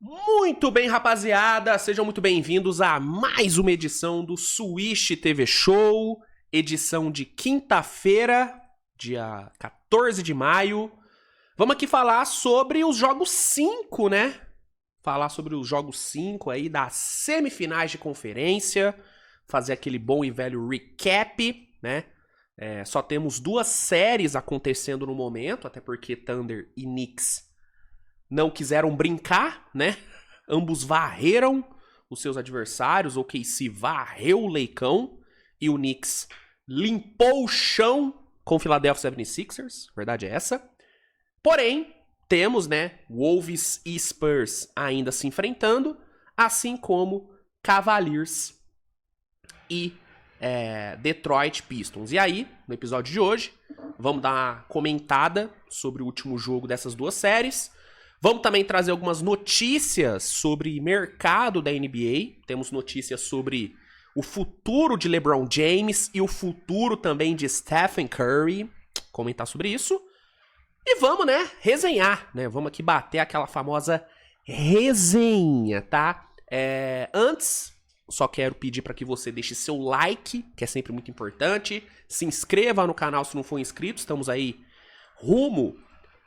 Muito bem, rapaziada, sejam muito bem-vindos a mais uma edição do Swish TV Show, edição de quinta-feira, dia 14 de maio. Vamos aqui falar sobre os jogos 5, né? Falar sobre os jogos 5 aí das semifinais de conferência, fazer aquele bom e velho recap, né? Só temos duas séries acontecendo no momento, até porque Thunder e Knicks não quiseram brincar, né? Ambos varreram os seus adversários, o OKC varreu o Leicão e o Knicks limpou o chão com o Philadelphia 76ers, verdade é essa. Porém, temos, né, Wolves e Spurs ainda se enfrentando, assim como Cavaliers e Detroit Pistons. E aí, no episódio de hoje, vamos dar uma comentada sobre o último jogo dessas duas séries. Vamos também trazer algumas notícias sobre mercado da NBA. Temos notícias sobre o futuro de LeBron James e o futuro também de Stephen Curry. Comentar sobre isso. E vamos, né, resenhar, né? Vamos aqui bater aquela famosa resenha, tá? Antes, só quero pedir para que você deixe seu like, que é sempre muito importante. Se inscreva no canal se não for inscrito. Estamos aí rumo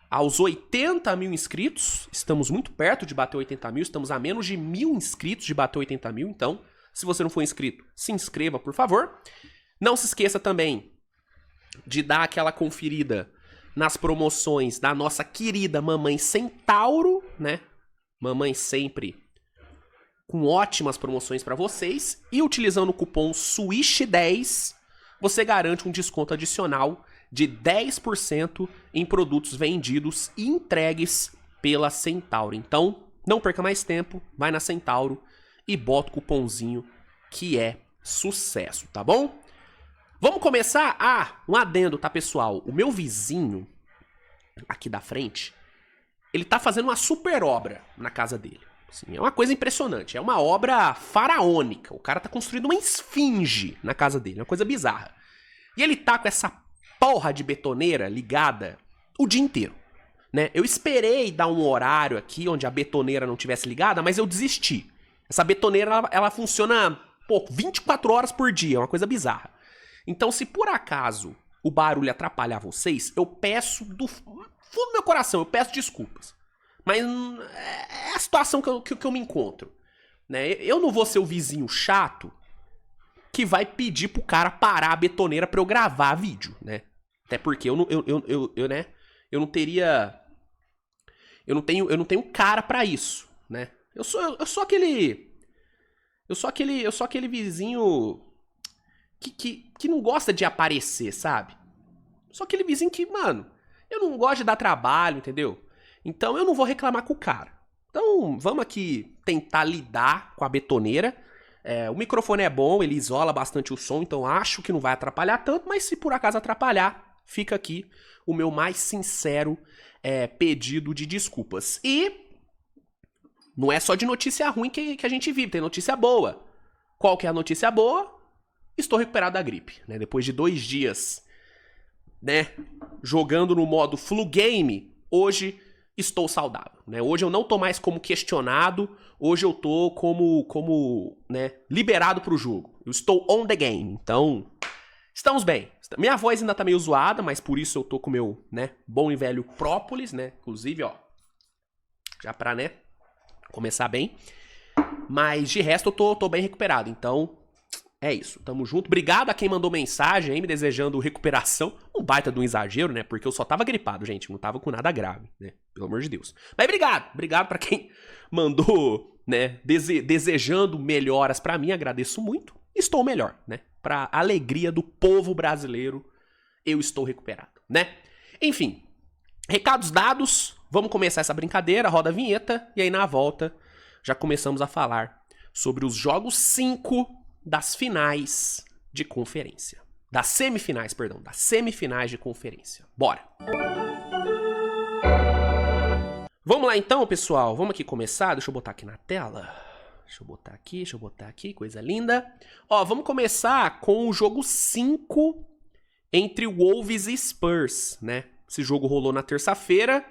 aos 80 mil inscritos. Estamos muito perto de bater 80 mil. Estamos a menos de 1.000 inscritos de bater 80 mil. Então, se você não for inscrito, se inscreva, por favor. Não se esqueça também de dar aquela conferida nas promoções da nossa querida Mamãe Centauro, né? Mamãe sempre com ótimas promoções para vocês. E utilizando o cupom SWISH10, você garante um desconto adicional de 10% em produtos vendidos e entregues pela Centauro. Então, não perca mais tempo, vai na Centauro e bota o cupomzinho que é sucesso, tá bom? Vamos começar? Um adendo, tá, pessoal? O meu vizinho, aqui da frente, ele tá fazendo uma super obra na casa dele. Assim, é uma coisa impressionante, é uma obra faraônica. O cara tá construindo uma esfinge na casa dele, é uma coisa bizarra. E ele tá com essa porra de betoneira ligada o dia inteiro, né? Eu esperei dar um horário aqui onde a betoneira não tivesse ligada, mas eu desisti. Essa betoneira, ela funciona, 24 horas por dia, é uma coisa bizarra. Então, se por acaso o barulho atrapalhar vocês, eu peço do fundo do meu coração, eu peço desculpas. Mas é a situação que eu me encontro, né? Eu não vou ser o vizinho chato que vai pedir pro cara parar a betoneira pra eu gravar vídeo, né? Até porque eu não teria... Eu não tenho cara pra isso, né? Eu sou aquele vizinho que não gosta de aparecer, sabe? Sou aquele vizinho que, mano, eu não gosto de dar trabalho, entendeu? Então eu não vou reclamar com o cara. Então vamos aqui tentar lidar com a betoneira. O microfone é bom, ele isola bastante o som, então acho que não vai atrapalhar tanto, mas se por acaso atrapalhar, fica aqui o meu mais sincero pedido de desculpas. E não é só de notícia ruim que a gente vive, tem notícia boa. Qual que é a notícia boa? Estou recuperado da gripe, né? Depois de 2 dias, né, jogando no modo flu game, hoje estou saudável, né? Hoje eu não tô mais como questionado, hoje eu tô como, né, liberado pro jogo. Eu estou on the game, então estamos bem. Minha voz ainda tá meio zoada, mas por isso eu tô com o meu, né, bom e velho própolis, né? Inclusive, ó, já pra, né, começar bem. Mas de resto eu tô bem recuperado, então é isso, tamo junto. Obrigado a quem mandou mensagem aí me desejando recuperação. Um baita de um exagero, né? Porque eu só tava gripado, gente. Não tava com nada grave, né? Pelo amor de Deus. Mas obrigado pra quem mandou, né? Desejando melhoras pra mim. Agradeço muito. Estou melhor, né? Pra alegria do povo brasileiro, eu estou recuperado, né? Enfim, recados dados. Vamos começar essa brincadeira. Roda a vinheta. E aí na volta já começamos a falar sobre os jogos 5 das finais de conferência. Das semifinais de conferência. Bora! Vamos lá então, pessoal. Vamos aqui começar. Deixa eu botar aqui na tela. Deixa eu botar aqui. Coisa linda. Ó, vamos começar com o jogo 5 entre Wolves e Spurs, né? Esse jogo rolou na terça-feira.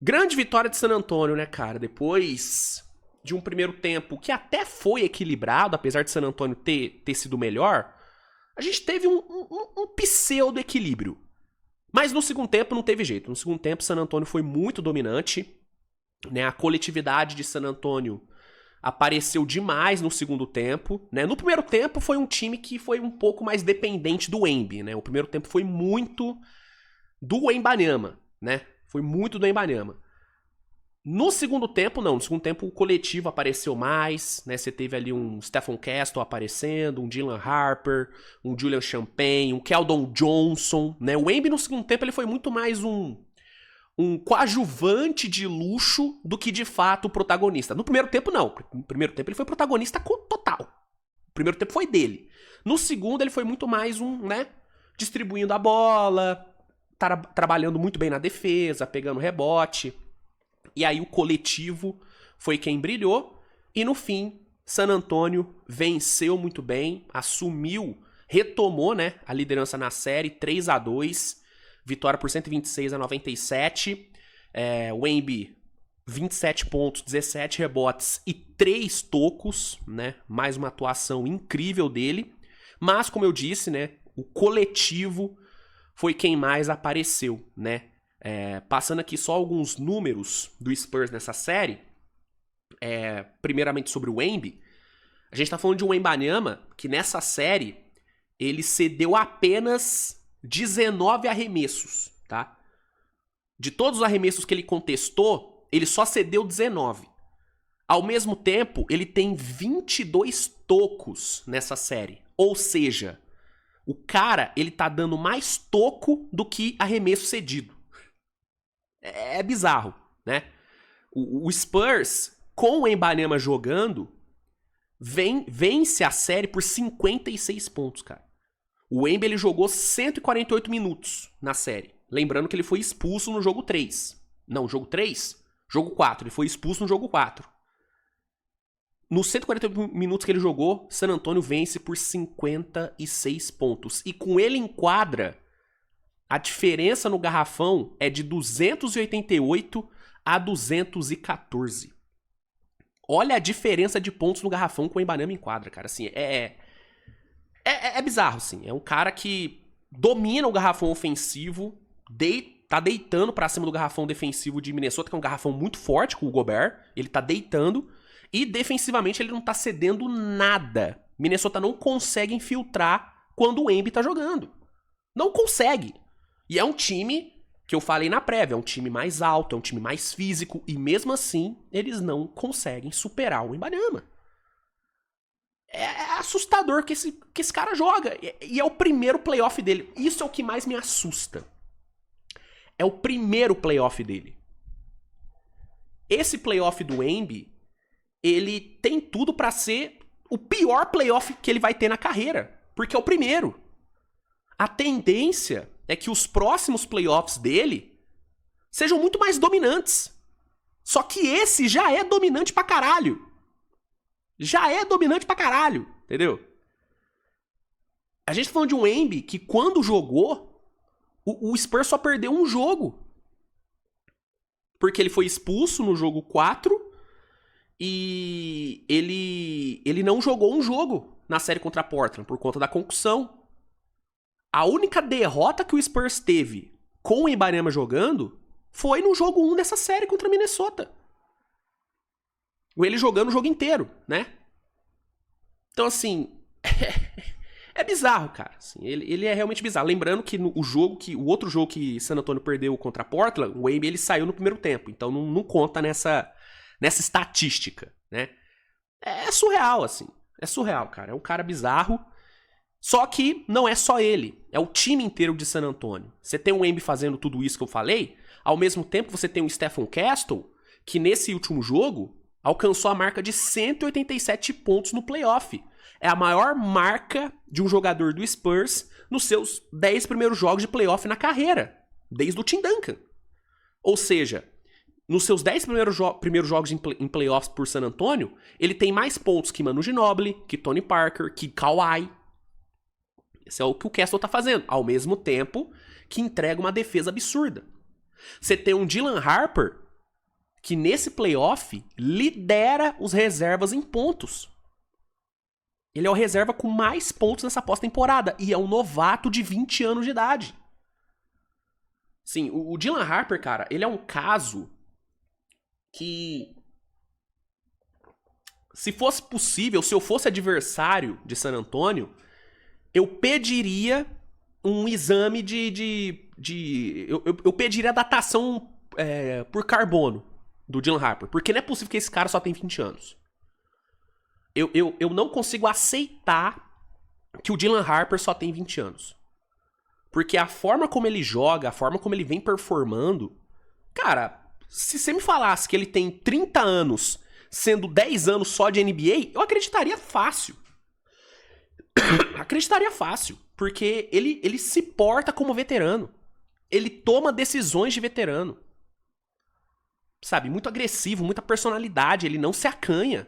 Grande vitória de San Antonio, né, cara? Depois de um primeiro tempo que até foi equilibrado, apesar de San Antonio ter sido melhor, a gente teve um pseudo-equilíbrio. Mas no segundo tempo não teve jeito. No segundo tempo, San Antonio foi muito dominante, né? A coletividade de San Antonio apareceu demais no segundo tempo, né? No primeiro tempo foi um time que foi um pouco mais dependente do Wemby, né? O primeiro tempo foi muito do Wembanyama, né? Foi muito do Wembanyama. No segundo tempo, não. No segundo tempo, o coletivo apareceu mais, né? Você teve ali um Stephen Castle aparecendo, um Dylan Harper, um Julian Champagne, um Keldon Johnson, né? O Wemby, no segundo tempo, ele foi muito mais um coadjuvante de luxo do que, de fato, o protagonista. No primeiro tempo, não. No primeiro tempo, ele foi protagonista total. O primeiro tempo foi dele. No segundo, ele foi muito mais né? Distribuindo a bola, trabalhando muito bem na defesa, pegando rebote. E aí o coletivo foi quem brilhou. E no fim, San Antonio venceu muito bem, assumiu, retomou, né, a liderança na série, 3-2, vitória por 126-97. Wemby, 27 pontos, 17 rebotes e 3 tocos, né, mais uma atuação incrível dele. Mas, como eu disse, né, o coletivo foi quem mais apareceu, né. Passando aqui só alguns números do Spurs nessa série, primeiramente sobre o Wemby, a gente tá falando de um Wembanyama que nessa série ele cedeu apenas 19 arremessos, tá? De todos os arremessos que ele contestou, ele só cedeu 19. Ao mesmo tempo, ele tem 22 tocos nessa série, ou seja, o cara ele tá dando mais toco do que arremesso cedido. É bizarro, né? O Spurs, com o Wembanyama jogando, vence a série por 56 pontos, cara. O Wemby, ele jogou 148 minutos na série. Lembrando que ele foi expulso no jogo 3. Não, jogo 3? Jogo 4. Ele foi expulso no jogo 4. Nos 148 minutos que ele jogou, San Antonio vence por 56 pontos. E com ele em quadra, a diferença no garrafão é de 288 a 214. Olha a diferença de pontos no garrafão com o Wembanyama em quadra, cara. Assim, é bizarro, assim. É um cara que domina o garrafão ofensivo, tá deitando pra cima do garrafão defensivo de Minnesota, que é um garrafão muito forte com o Gobert. Ele tá deitando. E defensivamente ele não tá cedendo nada. Minnesota não consegue infiltrar quando o Wemby tá jogando. Não consegue. E é um time, que eu falei na prévia, é um time mais alto, é um time mais físico, e mesmo assim, eles não conseguem superar o Wembanyama. É assustador que esse cara joga. E é o primeiro playoff dele. Isso é o que mais me assusta. É o primeiro playoff dele. Esse playoff do Wemby, ele tem tudo pra ser o pior playoff que ele vai ter na carreira. Porque é o primeiro. A tendência é que os próximos playoffs dele sejam muito mais dominantes. Só que esse já é dominante pra caralho. Já é dominante pra caralho, entendeu? A gente tá falando de um Wemby que quando jogou, o Spurs só perdeu um jogo. Porque ele foi expulso no jogo 4 e ele não jogou um jogo na série contra a Portland por conta da concussão. A única derrota que o Spurs teve com o Wembanyama jogando foi no jogo 1 dessa série contra a Minnesota. Ele jogando o jogo inteiro, né? Então, assim, é bizarro, cara. Assim, ele é realmente bizarro. Lembrando que o outro jogo que San Antonio perdeu contra a Portland, o Wemby ele saiu no primeiro tempo. Então não conta nessa estatística, né? É surreal, assim. É surreal, cara. É um cara bizarro. Só que não é só ele, é o time inteiro de San Antonio. Você tem o Wemby fazendo tudo isso que eu falei, ao mesmo tempo você tem o Stephen Castle, que nesse último jogo alcançou a marca de 187 pontos no playoff. É a maior marca de um jogador do Spurs nos seus 10 primeiros jogos de playoff na carreira, desde o Tim Duncan. Ou seja, nos seus 10 primeiros jogos em playoffs por San Antonio, ele tem mais pontos que Manu Ginobili, que Tony Parker, que Kawhi. Esse é o que o Castle tá fazendo, ao mesmo tempo que entrega uma defesa absurda. Você tem um Dylan Harper que nesse playoff lidera os reservas em pontos. Ele é o reserva com mais pontos nessa pós-temporada e é um novato de 20 anos de idade. Sim, o Dylan Harper, cara, ele é um caso que, se fosse possível, se eu fosse adversário de San Antonio, eu pediria um exame eu pediria a datação por carbono do Dylan Harper. Porque não é possível que esse cara só tem 20 anos. Eu não consigo aceitar que o Dylan Harper só tem 20 anos. Porque a forma como ele joga, a forma como ele vem performando... Cara, se você me falasse que ele tem 30 anos, sendo 10 anos só de NBA, eu acreditaria fácil. Acreditaria fácil. Porque ele se porta como veterano. Ele toma decisões de veterano. Sabe, muito agressivo, muita personalidade, ele não se acanha.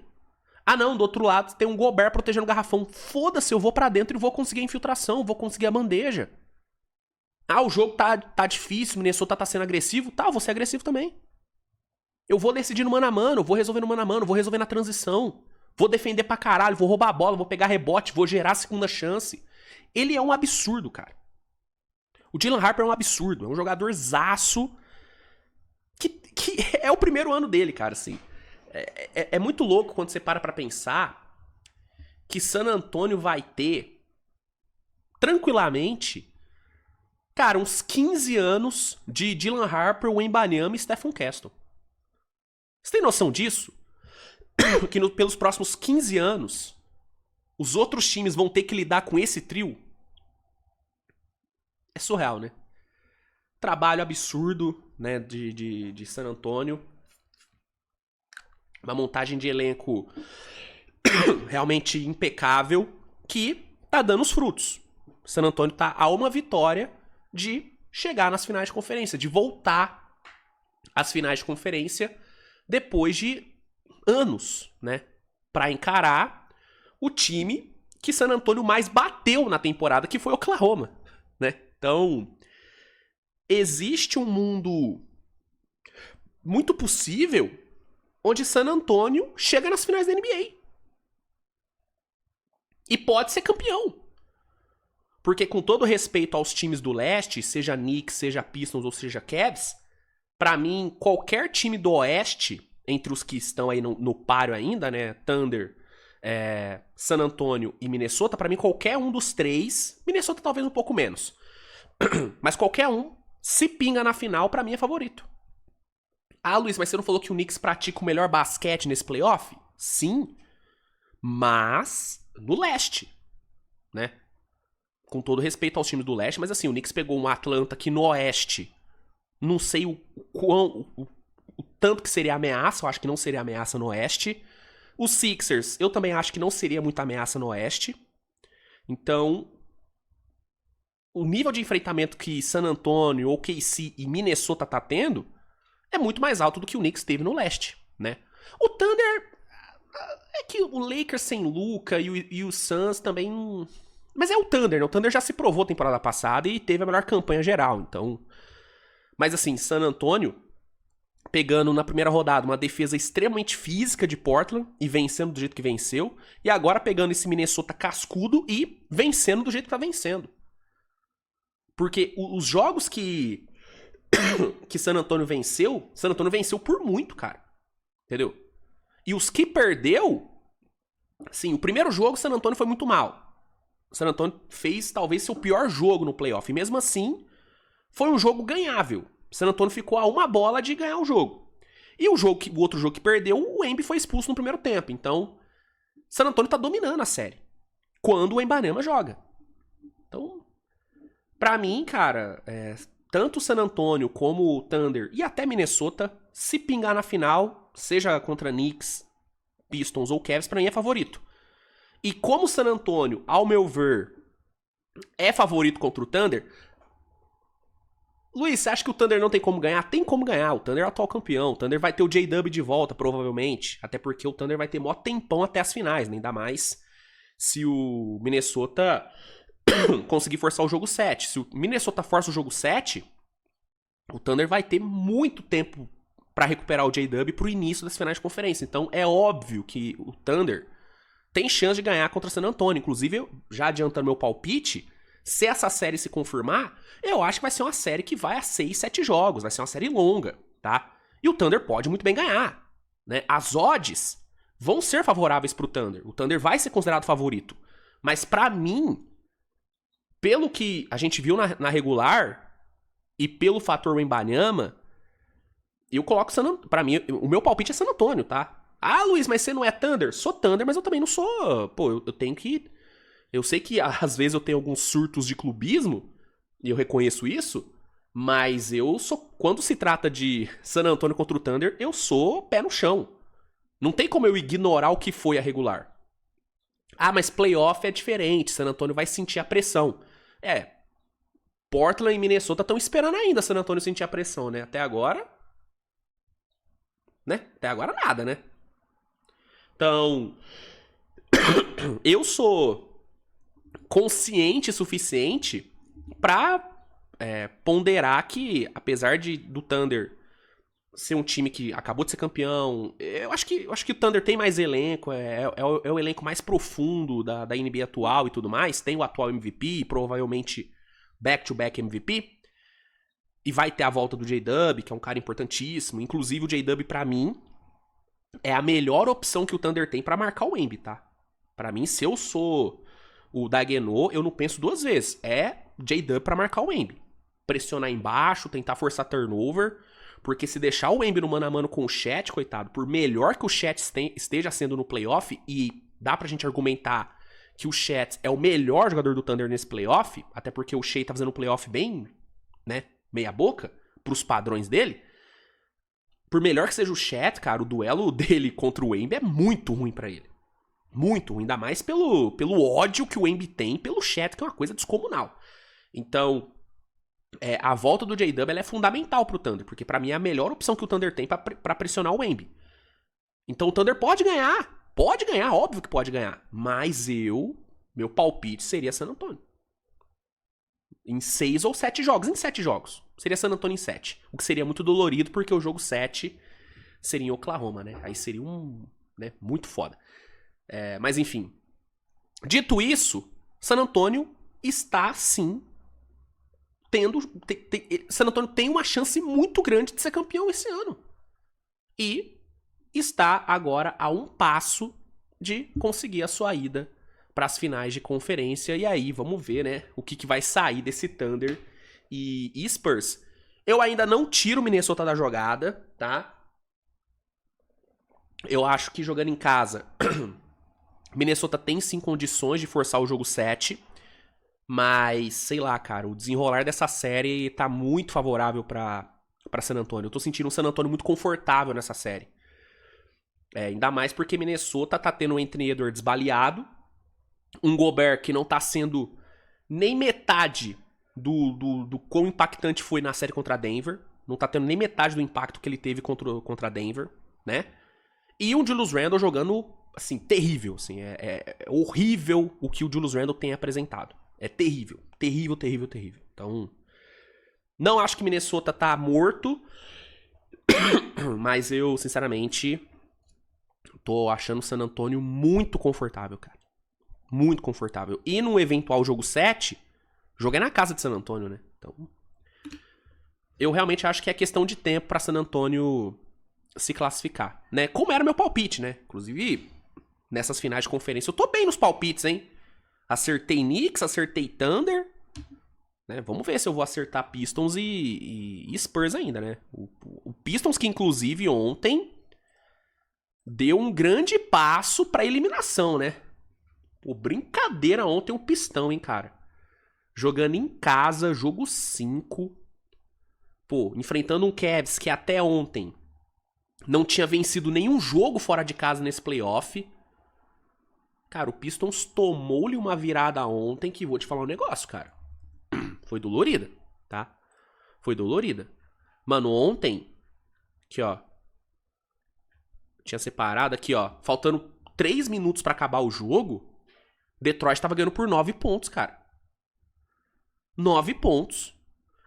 Ah não, do outro lado tem um Gobert protegendo o garrafão. Foda-se, eu vou pra dentro e vou conseguir a infiltração, vou conseguir a bandeja. Ah, o jogo tá difícil, o Minnesota tá sendo agressivo. Tá, eu vou ser agressivo também. Eu vou decidir no mano a mano, vou resolver no mano a mano, vou resolver na transição. Vou defender pra caralho, vou roubar a bola, vou pegar rebote, vou gerar a segunda chance. Ele é um absurdo, cara. O Dylan Harper é um absurdo, é um jogador zaço que é o primeiro ano dele, cara, assim. É muito louco quando você para pra pensar que San Antonio vai ter, tranquilamente, cara, uns 15 anos de Dylan Harper, Wembanyama e Stephen Castle. Você tem noção disso? Que pelos próximos 15 anos, os outros times vão ter que lidar com esse trio? É surreal, né? Trabalho absurdo, né, de San Antonio. Uma montagem de elenco realmente impecável que tá dando os frutos. San Antonio tá a uma vitória de chegar nas finais de conferência, de voltar às finais de conferência depois de anos, né? Pra encarar o time que San Antonio mais bateu na temporada, que foi Oklahoma, né? Então, existe um mundo muito possível onde San Antonio chega nas finais da NBA. E pode ser campeão. Porque com todo respeito aos times do leste, seja Knicks, seja Pistons ou seja Cavs, pra mim, qualquer time do oeste, entre os que estão aí no páreo ainda, né, Thunder, San Antonio e Minnesota, pra mim qualquer um dos três, Minnesota talvez um pouco menos, mas qualquer um, se pinga na final, pra mim é favorito. Ah, Luiz, mas você não falou que o Knicks pratica o melhor basquete nesse playoff? Sim, mas no leste, né? Com todo respeito aos times do leste, mas assim, o Knicks pegou um Atlanta que no oeste, não sei o tanto que seria ameaça, eu acho que não seria ameaça no oeste. Os Sixers, eu também acho que não seria muita ameaça no oeste. Então, o nível de enfrentamento que San Antonio, OKC e Minnesota tá tendo é muito mais alto do que o Knicks teve no leste, né? O Thunder é que o Lakers sem Luka e o Suns também... Mas é o Thunder, né? O Thunder já se provou temporada passada e teve a melhor campanha geral, então... Mas assim, San Antonio, pegando na primeira rodada uma defesa extremamente física de Portland e vencendo do jeito que venceu, e agora pegando esse Minnesota cascudo e vencendo do jeito que tá vencendo. Porque os jogos que San Antonio venceu por muito, cara. Entendeu? E os que perdeu, sim, o primeiro jogo San Antonio foi muito mal. O San Antonio fez talvez seu pior jogo no playoff. E mesmo assim, foi um jogo ganhável. O San Antonio ficou a uma bola de ganhar o jogo. E o outro jogo que perdeu, o Embi foi expulso no primeiro tempo. Então, San Antonio tá dominando a série. Quando o Wembanyama joga. Então, pra mim, cara, tanto o San Antonio como o Thunder e até Minnesota, se pingar na final, seja contra Knicks, Pistons ou Cavs, pra mim é favorito. E como o San Antonio, ao meu ver, é favorito contra o Thunder... Luiz, você acha que o Thunder não tem como ganhar? Tem como ganhar, o Thunder é o atual campeão. O Thunder vai ter o J-Dub de volta, provavelmente. Até porque o Thunder vai ter mó tempão até as finais, né? Ainda mais se o Minnesota conseguir forçar o jogo 7. Se o Minnesota força o jogo 7, o Thunder vai ter muito tempo pra recuperar o J-Dub pro início das finais de conferência. Então é óbvio que o Thunder tem chance de ganhar contra San Antonio. Inclusive, já adiantando meu palpite, se essa série se confirmar, eu acho que vai ser uma série que vai a 6, 7 jogos. Vai ser uma série longa, tá? E o Thunder pode muito bem ganhar, né? As odds vão ser favoráveis pro Thunder. O Thunder vai ser considerado favorito. Mas pra mim, pelo que a gente viu na regular e pelo fator Wembanyama, eu coloco pra mim, o meu palpite é San Antonio, tá? Ah, Luiz, mas você não é Thunder? Sou Thunder, mas eu também não sou... Pô, eu tenho que... Eu sei que às vezes eu tenho alguns surtos de clubismo, e eu reconheço isso, mas eu sou... Quando se trata de San Antonio contra o Thunder, eu sou pé no chão. Não tem como eu ignorar o que foi a regular. Ah, mas playoff é diferente, San Antonio vai sentir a pressão. Portland e Minnesota estão esperando ainda San Antonio sentir a pressão, né? Até agora... Né? Até agora nada, né? Então, eu sou consciente o suficiente pra ponderar que, apesar do Thunder ser um time que acabou de ser campeão, eu acho que o Thunder tem mais elenco, é o elenco mais profundo da NBA atual e tudo mais, tem o atual MVP, provavelmente back-to-back MVP, e vai ter a volta do J-Dub, que é um cara importantíssimo, inclusive o J-Dub pra mim é a melhor opção que o Thunder tem pra marcar o Embiid, tá? Pra mim, se eu sou o Dagenot, eu não penso duas vezes. É J-Dub pra marcar o Embiid. Pressionar embaixo, tentar forçar turnover. Porque se deixar o Embiid no mano a mano com o Chet, coitado, por melhor que o Chet esteja sendo no playoff, e dá pra gente argumentar que o Chet é o melhor jogador do Thunder nesse playoff, até porque o Shea tá fazendo um playoff bem, né, meia boca, pros padrões dele. Por melhor que seja o Chet, cara, o duelo dele contra o Embiid é muito ruim pra ele. Muito ruim, ainda mais pelo ódio que o Embiid tem pelo Chet, que é uma coisa descomunal. Então, a volta do J-Dub é fundamental pro Thunder, porque pra mim é a melhor opção que o Thunder tem pra pressionar o Embiid. Então o Thunder pode ganhar, óbvio que pode ganhar. Mas meu palpite seria San Antonio. Em 6 ou 7 jogos. Em 7 jogos. Seria San Antonio em 7. O que seria muito dolorido, porque o jogo 7 seria em Oklahoma, né? Aí seria muito foda. Mas enfim. Dito isso, San Antonio está, sim, San Antonio tem uma chance muito grande de ser campeão esse ano. E está agora a um passo de conseguir a sua ida para as finais de conferência. E aí, vamos ver, né, o que vai sair desse Thunder e Spurs. Eu ainda não tiro o Minnesota da jogada, tá? Eu acho que jogando em casa, Minnesota tem sim condições de forçar o jogo 7. Mas, sei lá, cara, o desenrolar dessa série tá muito favorável pra San Antonio. Eu tô sentindo um San Antonio muito confortável nessa série. Ainda mais porque Minnesota tá tendo o Anthony Edwards baleado. Um Gobert que não tá sendo nem metade do quão impactante foi na série contra Denver. Não tá tendo nem metade do impacto que ele teve contra Denver, né? E um Julius Randle jogando, assim, terrível. Assim, é horrível o que o Julius Randle tem apresentado. É terrível. Terrível, terrível, terrível. Então, não acho que Minnesota tá morto. Mas eu, sinceramente, tô achando o San Antonio muito confortável, cara. Muito confortável. E no eventual jogo 7, joguei na casa de San Antonio, né? Então, eu realmente acho que é questão de tempo pra San Antonio se classificar, né? Como era meu palpite, né? Inclusive, nessas finais de conferência, eu tô bem nos palpites, hein? Acertei Knicks, acertei Thunder, né? Vamos ver se eu vou acertar Pistons e Spurs ainda, né? O Pistons que, inclusive, ontem deu um grande passo pra eliminação, né? Pô, brincadeira ontem o Pistão, hein, cara? Jogando em casa, jogo 5. Pô, enfrentando um Cavs que até ontem não tinha vencido nenhum jogo fora de casa nesse playoff. Cara, o Pistons tomou-lhe uma virada ontem que vou te falar um negócio, cara. Foi dolorida, tá? Foi dolorida. Mano, ontem, aqui, ó. Tinha separado aqui, ó. Faltando 3 minutos pra acabar o jogo, Detroit tava ganhando por 9 pontos, cara. 9 pontos.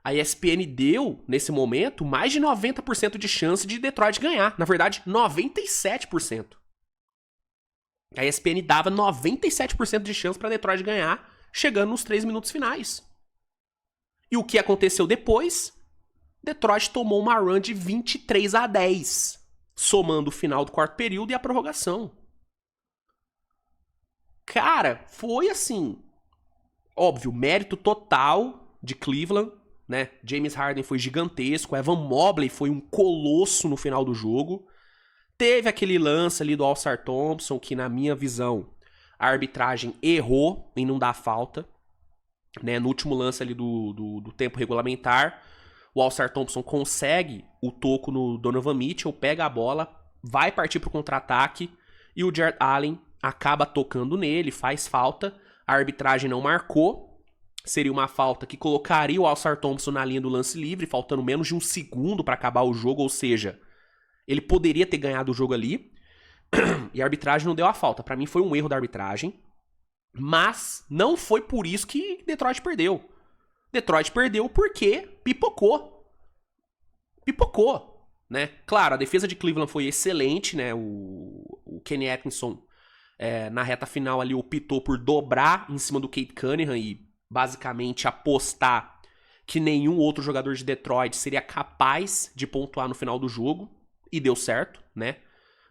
A ESPN deu, nesse momento, mais de 90% de chance de Detroit ganhar. Na verdade, 97%. A ESPN dava 97% de chance para Detroit ganhar, chegando nos 3 minutos finais. E o que aconteceu depois? Detroit tomou uma run de 23-10, somando o final do quarto período e a prorrogação. Cara, foi assim, óbvio, mérito total de Cleveland, né? James Harden foi gigantesco, Evan Mobley foi um colosso no final do jogo. Teve aquele lance ali do All-Star Thompson, que na minha visão, a arbitragem errou em não dar falta, né? No último lance ali do tempo regulamentar, o All-Star Thompson consegue o toco no Donovan Mitchell, pega a bola, vai partir pro contra-ataque, e o Jarrett Allen acaba tocando nele, faz falta, a arbitragem não marcou, seria uma falta que colocaria o All-Star Thompson na linha do lance livre, faltando menos de um segundo para acabar o jogo, ou seja, ele poderia ter ganhado o jogo ali, e a arbitragem não deu a falta. Pra mim foi um erro da arbitragem, mas não foi por isso que Detroit perdeu. Detroit perdeu porque pipocou. Pipocou, né? Claro, a defesa de Cleveland foi excelente, né? O Kenny Atkinson, na reta final ali, optou por dobrar em cima do Cade Cunningham e basicamente apostar que nenhum outro jogador de Detroit seria capaz de pontuar no final do jogo. E deu certo, né?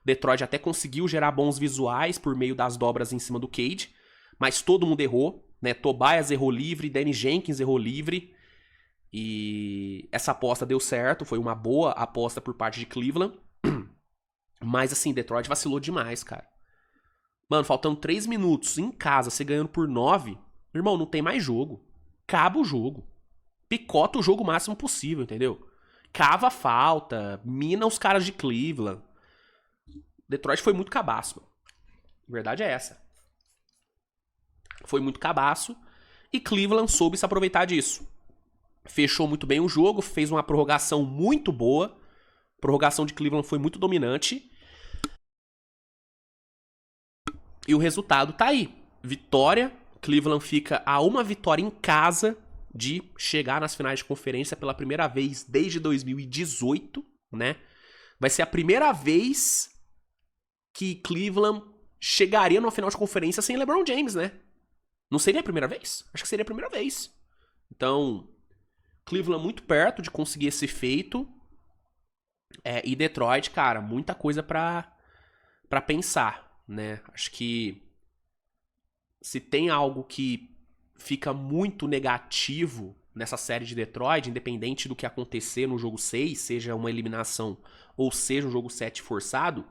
Detroit até conseguiu gerar bons visuais por meio das dobras em cima do Cade, mas todo mundo errou, né? Tobias errou livre, Danny Jenkins errou livre, e essa aposta deu certo, foi uma boa aposta por parte de Cleveland, mas assim, Detroit vacilou demais, cara. Mano, faltando 3 minutos em casa, você ganhando por 9, irmão, não tem mais jogo. Acaba o jogo. Picota o jogo o máximo possível, entendeu? Cava a falta, mina os caras de Cleveland. Detroit foi muito cabaço, mano. A verdade é essa. Foi muito cabaço e Cleveland soube se aproveitar disso. Fechou muito bem o jogo, fez uma prorrogação muito boa. A prorrogação de Cleveland foi muito dominante. E o resultado tá aí. Vitória. Cleveland fica a uma vitória em casa de chegar nas finais de conferência pela primeira vez desde 2018, né? Vai ser a primeira vez que Cleveland chegaria numa final de conferência sem LeBron James, né? Não seria a primeira vez? Acho que seria a primeira vez. Então, Cleveland muito perto de conseguir esse feito. E Detroit, cara, muita coisa pra pensar, né? Acho que se tem algo que fica muito negativo nessa série de Detroit, independente do que acontecer no jogo 6, seja uma eliminação ou seja um jogo 7 forçado,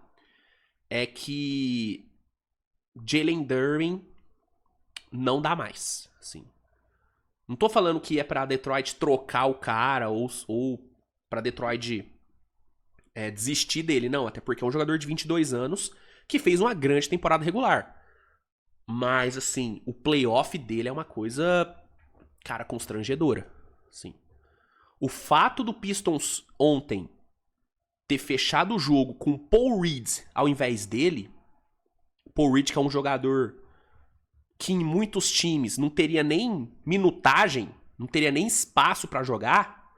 é que Jalen Duren não dá mais, assim. Não tô falando que é pra Detroit trocar o cara ou pra Detroit desistir dele, não, até porque é um jogador de 22 anos que fez uma grande temporada regular. Mas, assim, o playoff dele é uma coisa, cara, constrangedora. Assim. O fato do Pistons ontem ter fechado o jogo com Paul Reed ao invés dele, Paul Reed que é um jogador que em muitos times não teria nem minutagem, não teria nem espaço pra jogar,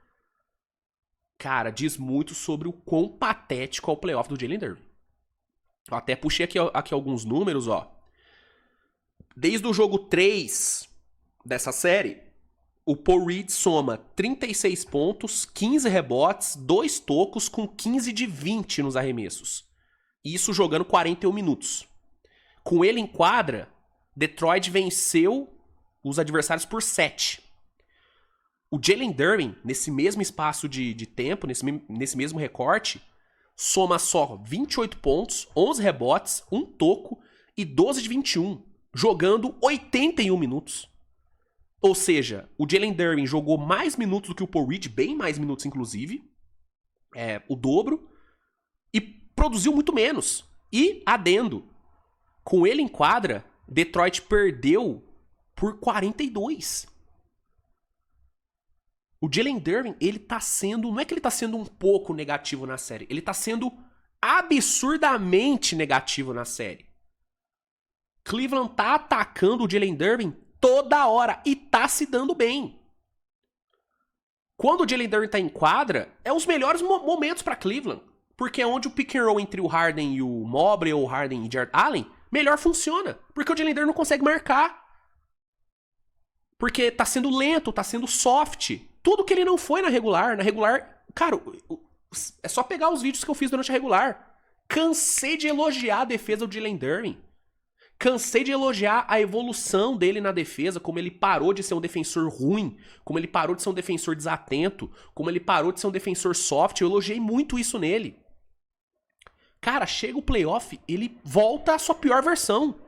cara, diz muito sobre o quão patético é o playoff do Jalen Duren. Eu até puxei aqui alguns números, ó. Desde o jogo 3 dessa série, o Paul Reed soma 36 pontos, 15 rebotes, 2 tocos com 15 de 20 nos arremessos. Isso jogando 41 minutos. Com ele em quadra, Detroit venceu os adversários por 7. O Jalen Duren, nesse mesmo espaço de tempo, nesse mesmo recorte, soma só 28 pontos, 11 rebotes, 1 toco e 12 de 21. Jogando 81 minutos. Ou seja, o Jalen Duren jogou mais minutos do que o Paul Reed, bem mais minutos inclusive, o dobro, e produziu muito menos. E, adendo, com ele em quadra, Detroit perdeu por 42. O Jalen Duren, ele tá sendo, não é que ele tá sendo um pouco negativo na série, ele tá sendo absurdamente negativo na série. Cleveland tá atacando o Jalen Duren toda hora e tá se dando bem. Quando o Jalen Duren tá em quadra, é os melhores momentos pra Cleveland. Porque é onde o pick and roll entre o Harden e o Mobley, ou o Harden e Jarrett Allen, melhor funciona. Porque o Jalen Duren não consegue marcar. Porque tá sendo lento, tá sendo soft. Tudo que ele não foi na regular. Na regular, cara, é só pegar os vídeos que eu fiz durante a regular. Cansei de elogiar a defesa do Jalen Duren. Cansei de elogiar a evolução dele na defesa, como ele parou de ser um defensor ruim, como ele parou de ser um defensor desatento, como ele parou de ser um defensor soft. Eu elogiei muito isso nele. Cara, chega o playoff, ele volta à sua pior versão.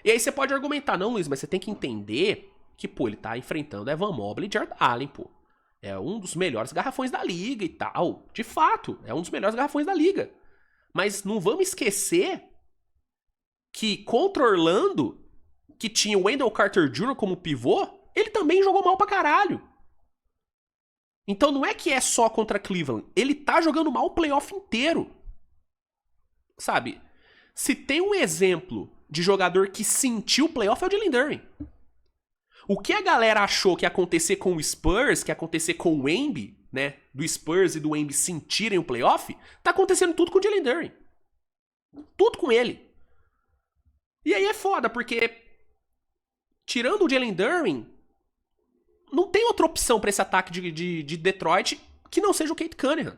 E aí você pode argumentar, não, Luiz, mas você tem que entender que, pô, ele tá enfrentando Evan Mobley e Jarrett Allen, pô. É um dos melhores garrafões da liga e tal. De fato, é um dos melhores garrafões da liga. Mas não vamos esquecer que contra Orlando, que tinha o Wendell Carter Jr. como pivô, ele também jogou mal pra caralho. Então não é que é só contra Cleveland. Ele tá jogando mal o playoff inteiro. Sabe? Se tem um exemplo de jogador que sentiu o playoff, é o Jalen Duren. O que a galera achou que ia acontecer com o Spurs, que ia acontecer com o Embiid, né? Do Spurs e do Embiid sentirem o playoff, tá acontecendo tudo com o Jalen Duren. Tudo com ele. E aí é foda, porque tirando o Jalen Duren, não tem outra opção pra esse ataque de Detroit que não seja o Cade Cunningham.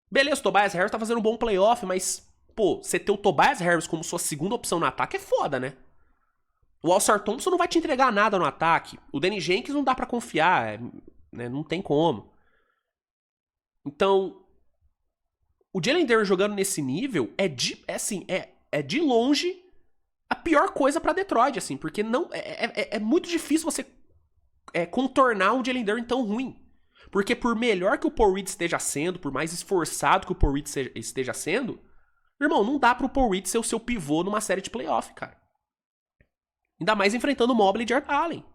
Beleza, o Tobias Harris tá fazendo um bom playoff, mas, pô, você ter o Tobias Harris como sua segunda opção no ataque é foda, né? O Al-Star Thompson não vai te entregar nada no ataque. O Danny Jenkins não dá pra confiar, né? Não tem como. Então, o Jalen Duren jogando nesse nível é de longe a pior coisa pra Detroit, assim, porque não é muito difícil você contornar um Jalen Duren tão ruim. Porque por melhor que o Paul Reed esteja sendo, por mais esforçado que o Paul Reed esteja sendo, irmão, não dá pro Paul Reed ser o seu pivô numa série de playoff, cara. Ainda mais enfrentando o Mobley e Jarrett Allen.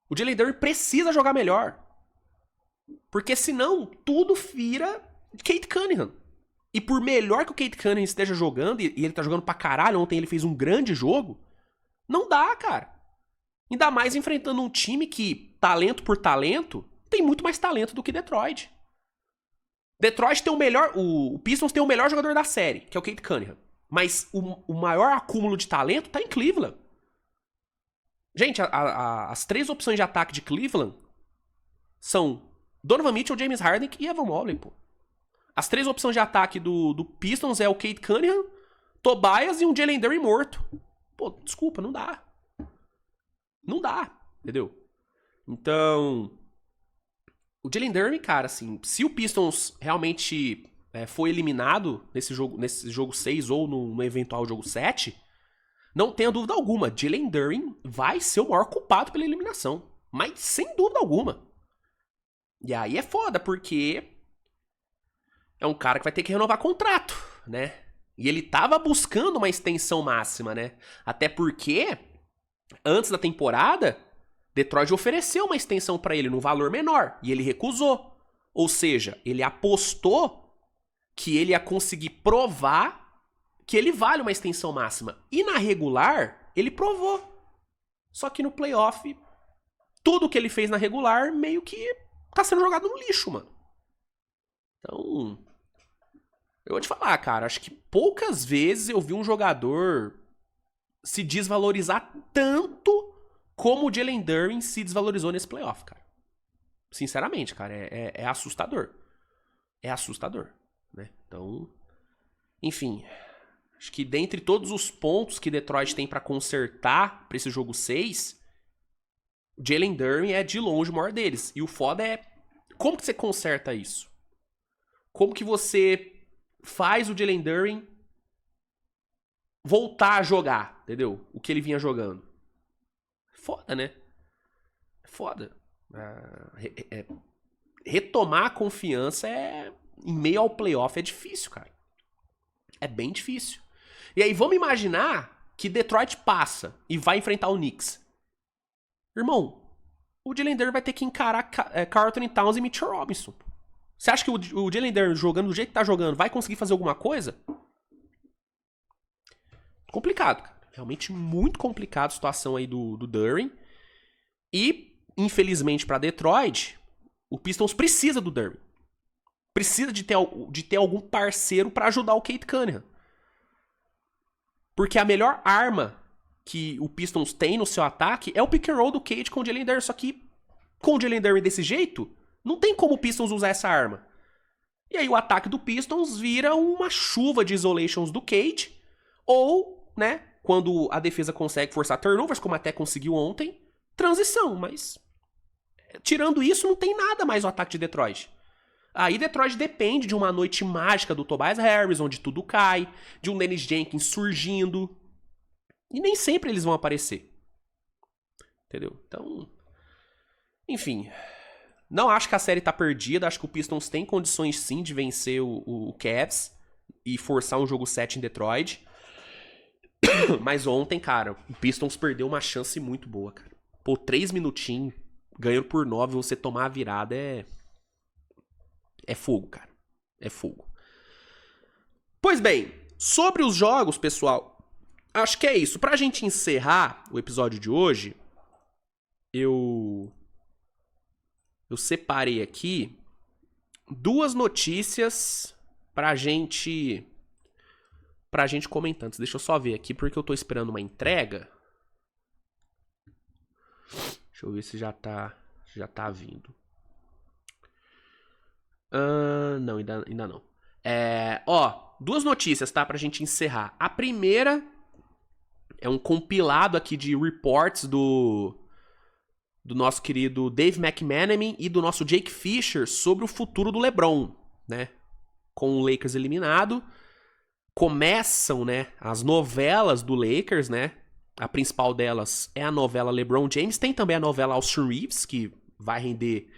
O Jalen Duren precisa jogar melhor. Porque senão tudo vira Cade Cunningham. E por melhor que o Cade Cunningham esteja jogando, e ele tá jogando pra caralho, ontem ele fez um grande jogo, não dá, cara. Ainda mais enfrentando um time que, talento por talento, tem muito mais talento do que Detroit. Detroit tem o melhor... O Pistons tem o melhor jogador da série, que é o Cade Cunningham. Mas o maior acúmulo de talento tá em Cleveland. Gente, as três opções de ataque de Cleveland são Donovan Mitchell, James Harden e Evan Mobley, pô. As três opções de ataque do Pistons é o Cade Cunningham, Tobias e um Jalen Duren morto. Pô, desculpa, não dá. Não dá, entendeu? Então, o Jalen Duren, cara, assim, se o Pistons realmente for eliminado nesse jogo 6 ou no eventual jogo 7, não tenha dúvida alguma, Jalen Duren vai ser o maior culpado pela eliminação. Mas sem dúvida alguma. E aí é foda, porque é um cara que vai ter que renovar contrato, né? E ele tava buscando uma extensão máxima, né? Até porque, antes da temporada, Detroit ofereceu uma extensão pra ele num valor menor. E ele recusou. Ou seja, ele apostou que ele ia conseguir provar que ele vale uma extensão máxima. E na regular, ele provou. Só que no playoff, tudo que ele fez na regular meio que tá sendo jogado no lixo, mano. Então, eu vou te falar, cara, acho que poucas vezes eu vi um jogador se desvalorizar tanto como o Jalen Duren se desvalorizou nesse playoff, cara. Sinceramente, cara, é assustador. É assustador, né? Então, enfim, acho que dentre todos os pontos que Detroit tem pra consertar pra esse jogo 6, o Jalen Duren é de longe o maior deles. E o foda é, como que você conserta isso? Como que você faz o Jalen Duren voltar a jogar, entendeu? O que ele vinha jogando. Foda, né? É foda. Retomar a confiança em meio ao playoff é difícil, cara. É bem difícil. E aí vamos imaginar que Detroit passa e vai enfrentar o Knicks. Irmão, o Jalen Duren vai ter que encarar Karl Anthony Towns e Mitchell Robinson. Você acha que o Jalen Duren jogando do jeito que tá jogando vai conseguir fazer alguma coisa? Complicado, cara. Realmente muito complicado a situação aí do Duren. E infelizmente para Detroit, o Pistons precisa do Derby. Precisa de ter algum parceiro para ajudar o Cade Cunningham. Porque a melhor arma que o Pistons tem no seu ataque é o pick and roll do Cade com o Jalen Duren. Só que com o Jalen Duren desse jeito, não tem como o Pistons usar essa arma. E aí o ataque do Pistons vira uma chuva de isolations do Cade. Ou, né, quando a defesa consegue forçar turnovers, como até conseguiu ontem, transição. Mas, tirando isso, não tem nada mais no ataque de Detroit. Aí Detroit depende de uma noite mágica do Tobias Harris, onde tudo cai, de um Dennis Jenkins surgindo. E nem sempre eles vão aparecer. Entendeu? Então, enfim, não acho que a série tá perdida, acho que o Pistons tem condições sim de vencer o Cavs e forçar um jogo 7 em Detroit. Mas ontem, cara, o Pistons perdeu uma chance muito boa, cara. Pô, 3 minutinhos, ganhando por 9, você tomar a virada é fogo, cara. É fogo. Pois bem, sobre os jogos, pessoal, acho que é isso. Pra gente encerrar o episódio de hoje, eu separei aqui 2 notícias pra gente comentar. Deixa eu só ver aqui, porque eu tô esperando uma entrega. Deixa eu ver se já tá vindo. Não, ainda não. 2 notícias, tá? Pra gente encerrar. A primeira é um compilado aqui de reports do nosso querido Dave McManamy e do nosso Jake Fisher sobre o futuro do LeBron, né? Com o Lakers eliminado, começam, né, as novelas do Lakers, né? A principal delas é a novela LeBron James. Tem também a novela Austin Reeves, que vai render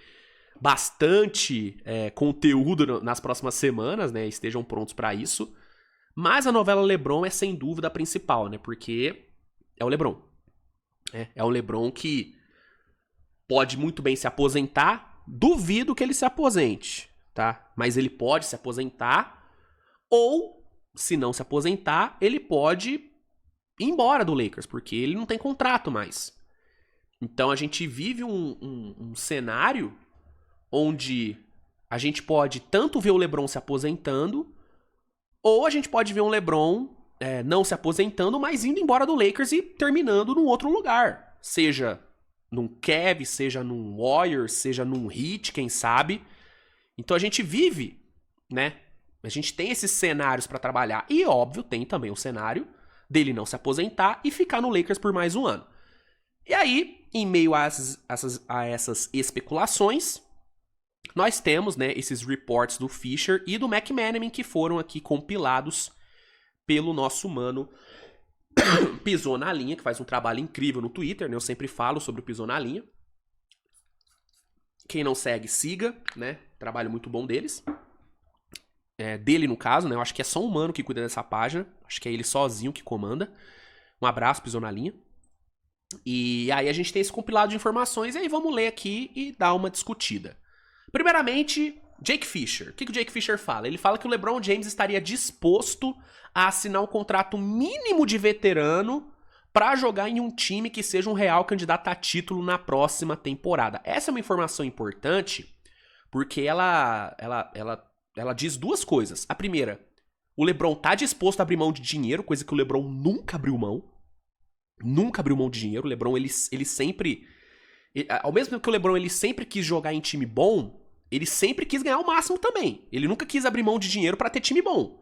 bastante conteúdo nas próximas semanas, né? Estejam prontos para isso. Mas a novela LeBron é sem dúvida a principal, né? Porque é o LeBron. É o LeBron que pode muito bem se aposentar. Duvido que ele se aposente, tá? Mas ele pode se aposentar. Ou, se não se aposentar, ele pode ir embora do Lakers, porque ele não tem contrato mais. Então a gente vive um cenário onde a gente pode tanto ver o LeBron se aposentando, ou a gente pode ver um LeBron não se aposentando, mas indo embora do Lakers e terminando num outro lugar. Seja num Cavs, seja num Warriors, seja num Heat, quem sabe. Então a gente vive, né? A gente tem esses cenários pra trabalhar. E, óbvio, tem também o cenário dele não se aposentar e ficar no Lakers por mais um ano. E aí, em meio a essas especulações, nós temos, né, esses reports do Fisher e do McManamy que foram aqui compilados pelo nosso mano Pisou na Linha, que faz um trabalho incrível no Twitter, né? Eu sempre falo sobre o Pisou na Linha. Quem não segue, siga, né? Trabalho muito bom deles. Dele, no caso, né? Eu acho que é só um mano que cuida dessa página. Acho que é ele sozinho que comanda. Um abraço, Pisou na Linha. E aí a gente tem esse compilado de informações e aí vamos ler aqui e dar uma discutida. Primeiramente, Jake Fisher. O que o Jake Fisher fala? Ele fala que o LeBron James estaria disposto a assinar um contrato mínimo de veterano para jogar em um time que seja um real candidato a título na próxima temporada. Essa é uma informação importante porque ela diz 2 coisas. A primeira, o LeBron tá disposto a abrir mão de dinheiro, coisa que o LeBron nunca abriu mão. Nunca abriu mão de dinheiro. O LeBron, ele sempre... Ao mesmo tempo que o LeBron ele sempre quis jogar em time bom, ele sempre quis ganhar o máximo também. Ele nunca quis abrir mão de dinheiro pra ter time bom.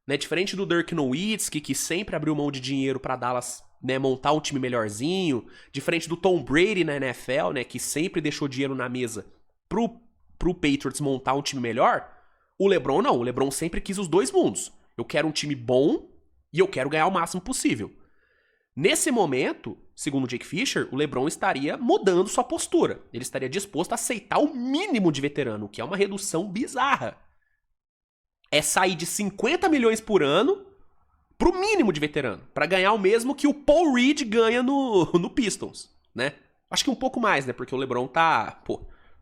Né? Diferente do Dirk Nowitzki, que sempre abriu mão de dinheiro pra Dallas, né, montar um time melhorzinho. Diferente do Tom Brady na NFL, né, que sempre deixou dinheiro na mesa pro Patriots montar um time melhor. O LeBron não. O LeBron sempre quis os 2 mundos. Eu quero um time bom e eu quero ganhar o máximo possível. Nesse momento, segundo o Jake Fisher, o LeBron estaria mudando sua postura. Ele estaria disposto a aceitar o mínimo de veterano, o que é uma redução bizarra. É sair de 50 milhões por ano pro mínimo de veterano, para ganhar o mesmo que o Paul Reed ganha no Pistons, né? Acho que um pouco mais, né? Porque o LeBron tá,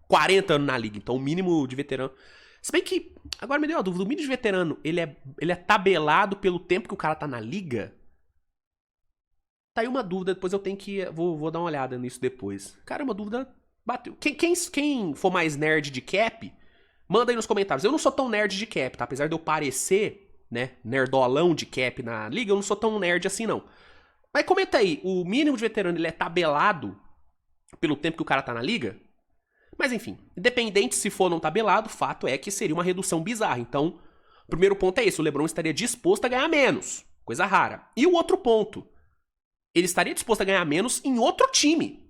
40 anos na liga, então o mínimo de veterano... Se bem que, agora me deu uma dúvida, o mínimo de veterano, ele é tabelado pelo tempo que o cara tá na liga... Tá aí uma dúvida, depois eu tenho que... Vou dar uma olhada nisso depois. Cara, uma dúvida bateu. Quem for mais nerd de cap, manda aí nos comentários. Eu não sou tão nerd de cap, tá? Apesar de eu parecer, né, nerdolão de cap na liga, eu não sou tão nerd assim, não. Mas comenta aí, o mínimo de veterano, ele é tabelado pelo tempo que o cara tá na liga? Mas enfim, independente se for ou não tabelado, o fato é que seria uma redução bizarra. Então, o primeiro ponto é esse, o LeBron estaria disposto a ganhar menos. Coisa rara. E o outro ponto, ele estaria disposto a ganhar menos em outro time.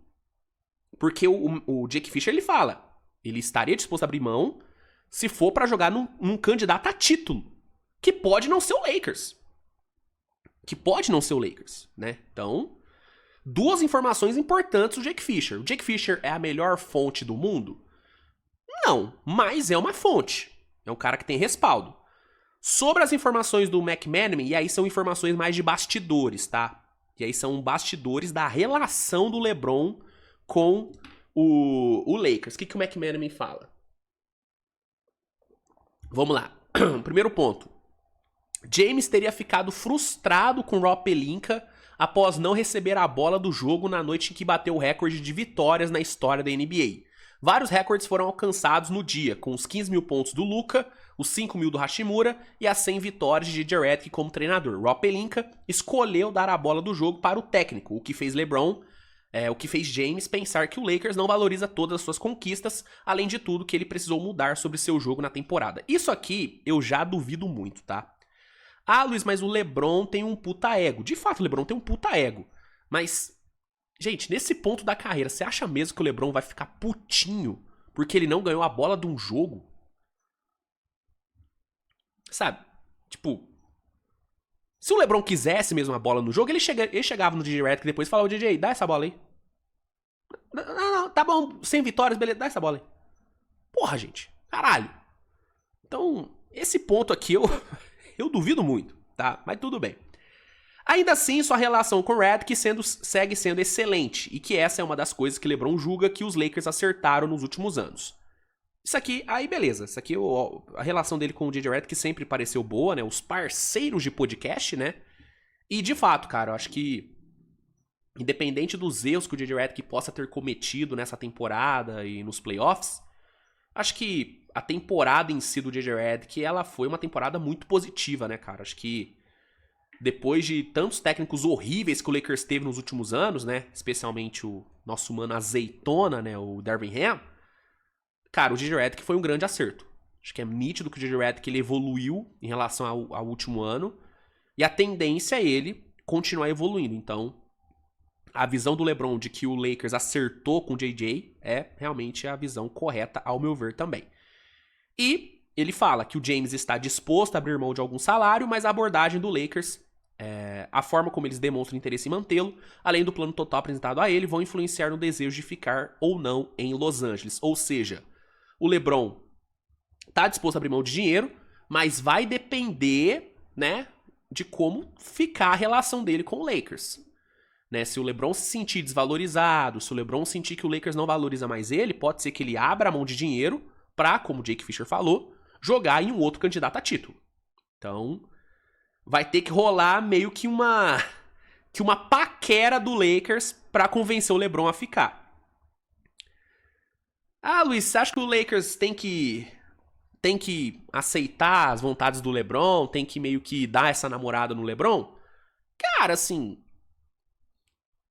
Porque o Jake Fisher, ele fala, ele estaria disposto a abrir mão se for pra jogar num candidato a título, que pode não ser o Lakers. Né? Então, duas informações importantes do Jake Fisher. O Jake Fisher é a melhor fonte do mundo? Não, mas é uma fonte. É um cara que tem respaldo. Sobre as informações do McManaman, e aí são informações mais de bastidores, tá? E aí são bastidores da relação do LeBron com o Lakers. O que o McManaman fala? Vamos lá. Primeiro ponto. James teria ficado frustrado com Rob Pelinka após não receber a bola do jogo na noite em que bateu o recorde de vitórias na história da NBA. Vários recordes foram alcançados no dia, com os 15 mil pontos do Luka, os 5 mil do Hashimura e as 100 vitórias de J.J. Redick como treinador. Rob Pelinka escolheu dar a bola do jogo para o técnico, o que fez James pensar que o Lakers não valoriza todas as suas conquistas, além de tudo que ele precisou mudar sobre seu jogo na temporada. Isso aqui eu já duvido muito, tá? Ah, Luiz, mas o LeBron tem um puta ego. De fato, o LeBron tem um puta ego. Mas, gente, nesse ponto da carreira, você acha mesmo que o LeBron vai ficar putinho porque ele não ganhou a bola de um jogo? Sabe? Tipo, se o LeBron quisesse mesmo a bola no jogo, ele chegava no DJ Redick depois e falava, DJ, dá essa bola aí. Não, tá bom, 100 vitórias, beleza, dá essa bola aí. Porra, gente, caralho. Então, esse ponto aqui eu duvido muito, tá? Mas tudo bem. Ainda assim, sua relação com o Redick segue sendo excelente, e que essa é uma das coisas que LeBron julga que os Lakers acertaram nos últimos anos. Isso aqui, aí beleza, isso aqui, a relação dele com o J.J. Redick sempre pareceu boa, né? Os parceiros de podcast, né? E de fato, cara, eu acho que, independente dos erros que o J.J. Redick possa ter cometido nessa temporada e nos playoffs, acho que a temporada em si do J.J. Redick, ela foi uma temporada muito positiva, né, cara? Acho que depois de tantos técnicos horríveis que o Lakers teve nos últimos anos, né? Especialmente o nosso mano azeitona, né? O Darvin Ham. Cara, o J.J. Redick foi um grande acerto. Acho que é nítido que o J.J. Redick ele evoluiu em relação ao último ano. E a tendência é ele continuar evoluindo. Então, a visão do LeBron de que o Lakers acertou com o J.J. é realmente a visão correta, ao meu ver também. E ele fala que o James está disposto a abrir mão de algum salário, mas a abordagem do Lakers, a forma como eles demonstram interesse em mantê-lo, além do plano total apresentado a ele, vão influenciar no desejo de ficar ou não em Los Angeles. Ou seja, o LeBron está disposto a abrir mão de dinheiro, mas vai depender, né, de como ficar a relação dele com o Lakers. Né, se o LeBron se sentir desvalorizado, se o LeBron sentir que o Lakers não valoriza mais ele, pode ser que ele abra a mão de dinheiro pra, como o Jake Fisher falou, jogar em um outro candidato a título. Então, vai ter que rolar meio que uma paquera do Lakers pra convencer o LeBron a ficar. Ah, Luiz, você acha que o Lakers tem que aceitar as vontades do LeBron, tem que meio que dar essa namorada no LeBron? Cara, assim,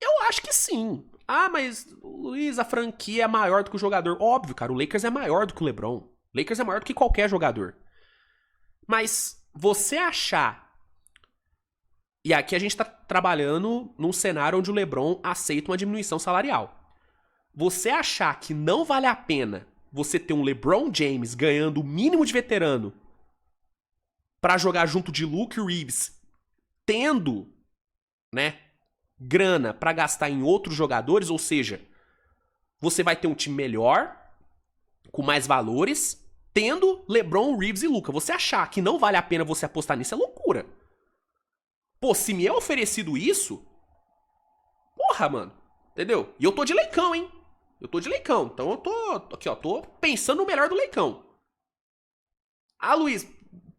eu acho que sim. Ah, mas, Luiz, a franquia é maior do que o jogador. Óbvio, cara, o Lakers é maior do que o LeBron. O Lakers é maior do que qualquer jogador. Mas você achar... E aqui a gente tá trabalhando num cenário onde o LeBron aceita uma diminuição salarial. Você achar que não vale a pena você ter um LeBron James ganhando o mínimo de veterano pra jogar junto de Luke Reeves, tendo, né, grana pra gastar em outros jogadores, ou seja, você vai ter um time melhor, com mais valores, tendo LeBron, Reeves e Luka. Você achar que não vale a pena você apostar nisso é loucura. Pô, se me é oferecido isso, porra, mano, entendeu? E eu tô de leicão, hein? Eu tô de leicão, então eu tô pensando no melhor do leicão. Ah, Luiz,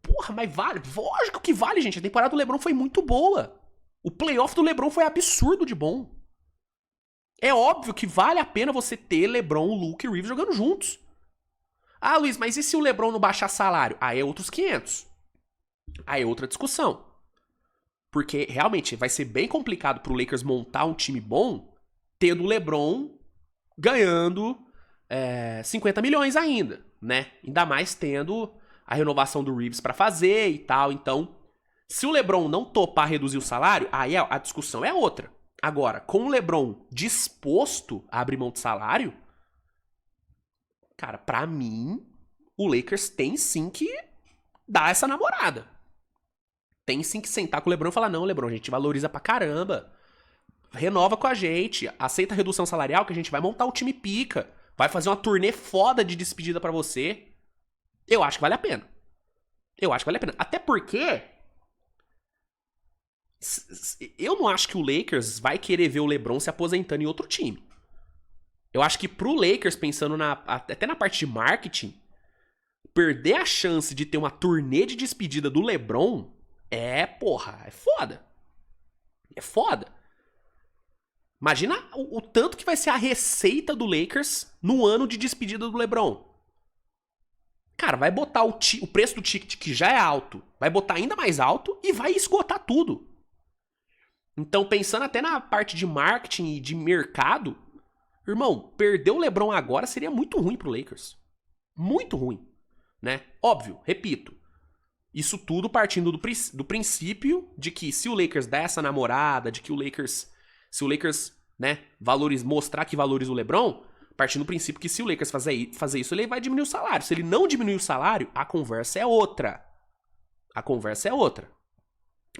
porra, mas vale? Lógico que vale, gente. A temporada do LeBron foi muito boa. O playoff do LeBron foi absurdo de bom. É óbvio que vale a pena você ter LeBron, Luke e Reeves jogando juntos. Ah, Luiz, mas e se o LeBron não baixar salário? Aí é outros 500. Aí é outra discussão. Porque realmente vai ser bem complicado pro Lakers montar um time bom tendo o LeBron ganhando 50 milhões ainda, né? Ainda mais tendo a renovação do Reeves pra fazer e tal. Então, se o LeBron não topar reduzir o salário, aí a discussão é outra. Agora, com o LeBron disposto a abrir mão de salário, cara, pra mim, o Lakers tem sim que dar essa namorada. Tem sim que sentar com o LeBron e falar, não, LeBron, a gente valoriza pra caramba. Renova com a gente, aceita a redução salarial que a gente vai montar um time pica. Vai fazer uma turnê foda de despedida pra você. Eu acho que vale a pena. Eu acho que vale a pena. Até porque eu não acho que o Lakers vai querer ver o LeBron se aposentando em outro time. Eu acho que pro Lakers, pensando até na parte de marketing, perder a chance de ter uma turnê de despedida do LeBron é foda. É foda. Imagina o tanto que vai ser a receita do Lakers no ano de despedida do LeBron. Cara, vai botar o preço do ticket, que já é alto, vai botar ainda mais alto e vai esgotar tudo. Então, pensando até na parte de marketing e de mercado, irmão, perder o LeBron agora seria muito ruim pro Lakers. Muito ruim, né? Óbvio, repito, isso tudo partindo do princípio de que se o Lakers der essa namorada, de que se o Lakers, né, mostrar que valoriza o LeBron, partindo do princípio que se o Lakers fazer isso, ele vai diminuir o salário. Se ele não diminuir o salário, a conversa é outra. A conversa é outra.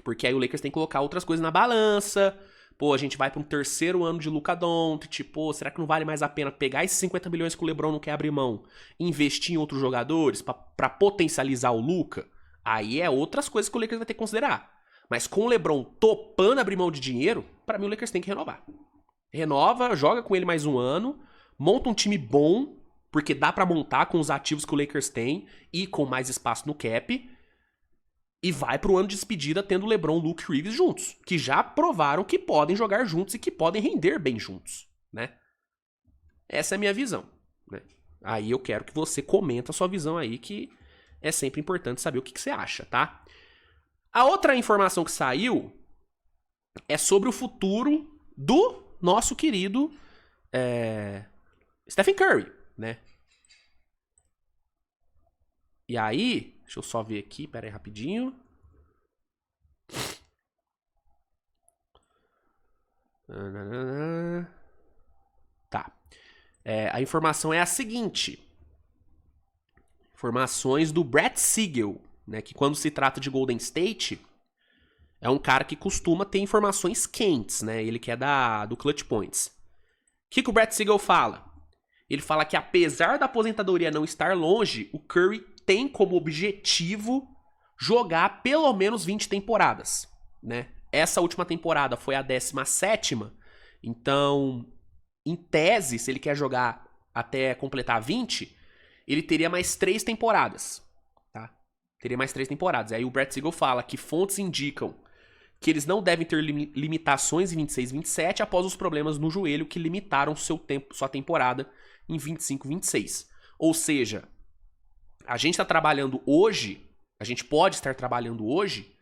Porque aí o Lakers tem que colocar outras coisas na balança. Pô, a gente vai pra um terceiro ano de Luka Doncic. Pô, será que não vale mais a pena pegar esses 50 milhões que o LeBron não quer abrir mão e investir em outros jogadores pra potencializar o Luka? Aí é outras coisas que o Lakers vai ter que considerar. Mas com o LeBron topando abrir mão de dinheiro, pra mim o Lakers tem que renovar. Renova, joga com ele mais um ano, monta um time bom, porque dá pra montar com os ativos que o Lakers tem e com mais espaço no cap. E vai pro ano de despedida tendo LeBron, Luke e Reeves juntos. Que já provaram que podem jogar juntos e que podem render bem juntos, né? Essa é a minha visão, né? Aí eu quero que você comenta a sua visão aí, que é sempre importante saber o que você acha, tá? A outra informação que saiu é sobre o futuro do nosso querido Stephen Curry, né? E aí, deixa eu só ver aqui, pera aí rapidinho. Tá. A informação é a seguinte. Informações do Brad Siegel, né? Que quando se trata de Golden State, é um cara que costuma ter informações quentes, né? Ele que é do Clutch Points. O que o Brad Siegel fala? Ele fala que apesar da aposentadoria não estar longe, o Curry tem como objetivo jogar pelo menos 20 temporadas, né? Essa última temporada foi a 17ª, então, em tese, se ele quer jogar até completar 20, ele teria mais 3 temporadas, tá? Teria mais 3 temporadas. Aí o Brad Siegel fala que fontes indicam que eles não devem ter limitações em 26 e 27 após os problemas no joelho que limitaram sua temporada em 25 e 26. Ou seja, a gente está trabalhando hoje, a gente pode estar trabalhando hoje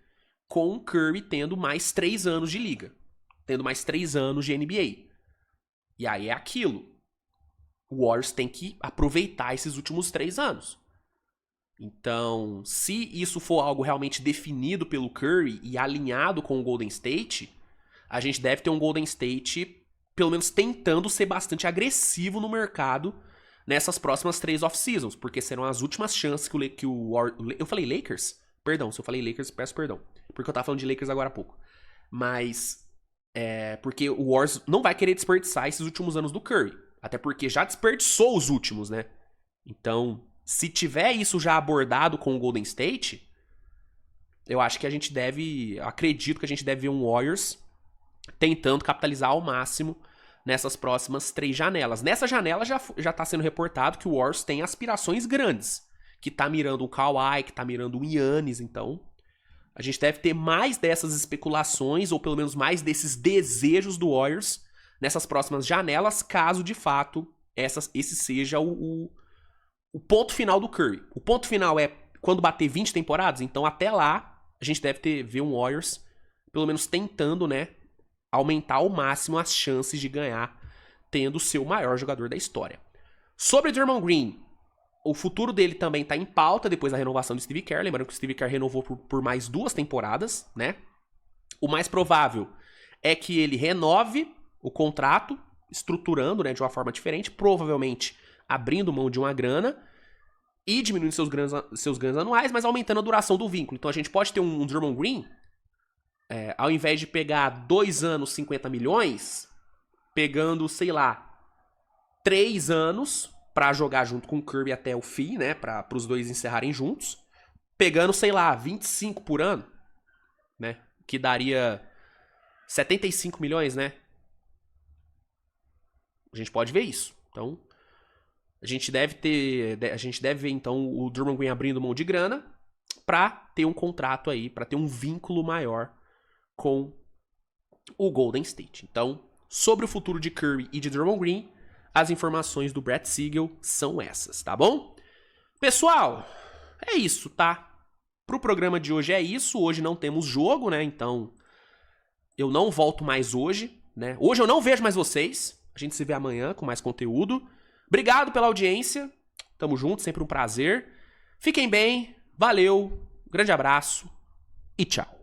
com o Curry tendo mais 3 anos de liga, tendo mais 3 anos de NBA. E aí é aquilo. O Warriors tem que aproveitar esses últimos 3 anos. Então, se isso for algo realmente definido pelo Curry e alinhado com o Golden State, a gente deve ter um Golden State, pelo menos tentando ser bastante agressivo no mercado nessas próximas 3 off-seasons, porque serão as últimas chances que o Warriors... Eu falei Lakers? Perdão, se eu falei Lakers, peço perdão. Porque eu tava falando de Lakers agora há pouco. Mas, porque o Warriors não vai querer desperdiçar esses últimos anos do Curry. Até porque já desperdiçou os últimos, né? Então, se tiver isso já abordado com o Golden State, eu acho que a gente deve... Acredito que a gente deve ver um Warriors tentando capitalizar ao máximo nessas próximas 3 janelas. Nessa janela já tá sendo reportado que o Warriors tem aspirações grandes. Que tá mirando um Kawhi, que tá mirando um Giannis, então A gente deve ter mais dessas especulações, ou pelo menos mais desses desejos do Warriors nessas próximas janelas, caso de fato esse seja o ponto final do Curry. O ponto final é quando bater 20 temporadas, então até lá a gente deve ver um Warriors pelo menos tentando, né, aumentar ao máximo as chances de ganhar, tendo o seu maior jogador da história. Sobre o Draymond Green, o futuro dele também está em pauta depois da renovação do Steve Kerr. Lembrando que o Steve Kerr renovou por mais 2 temporadas, né? O mais provável é que ele renove o contrato, estruturando, né, de uma forma diferente, provavelmente abrindo mão de uma grana e diminuindo seus ganhos anuais, mas aumentando a duração do vínculo. Então a gente pode ter um Draymond Green, ao invés de pegar 2 anos, 50 milhões, pegando, sei lá, 3 anos pra jogar junto com o Curry até o fim, né? Para os dois encerrarem juntos. Pegando, sei lá, 25 por ano, né? Que daria 75 milhões, né? A gente pode ver isso. Então, a gente deve ver, então, o Draymond Green abrindo mão de grana pra ter um contrato aí, pra ter um vínculo maior com o Golden State. Então, sobre o futuro de Curry e de Draymond Green, as informações do Brad Siegel são essas, tá bom? Pessoal, é isso, tá? Pro programa de hoje é isso. Hoje não temos jogo, né? Então, eu não volto mais hoje, né? Hoje eu não vejo mais vocês. A gente se vê amanhã com mais conteúdo. Obrigado pela audiência. Tamo junto, sempre um prazer. Fiquem bem, valeu, grande abraço e tchau.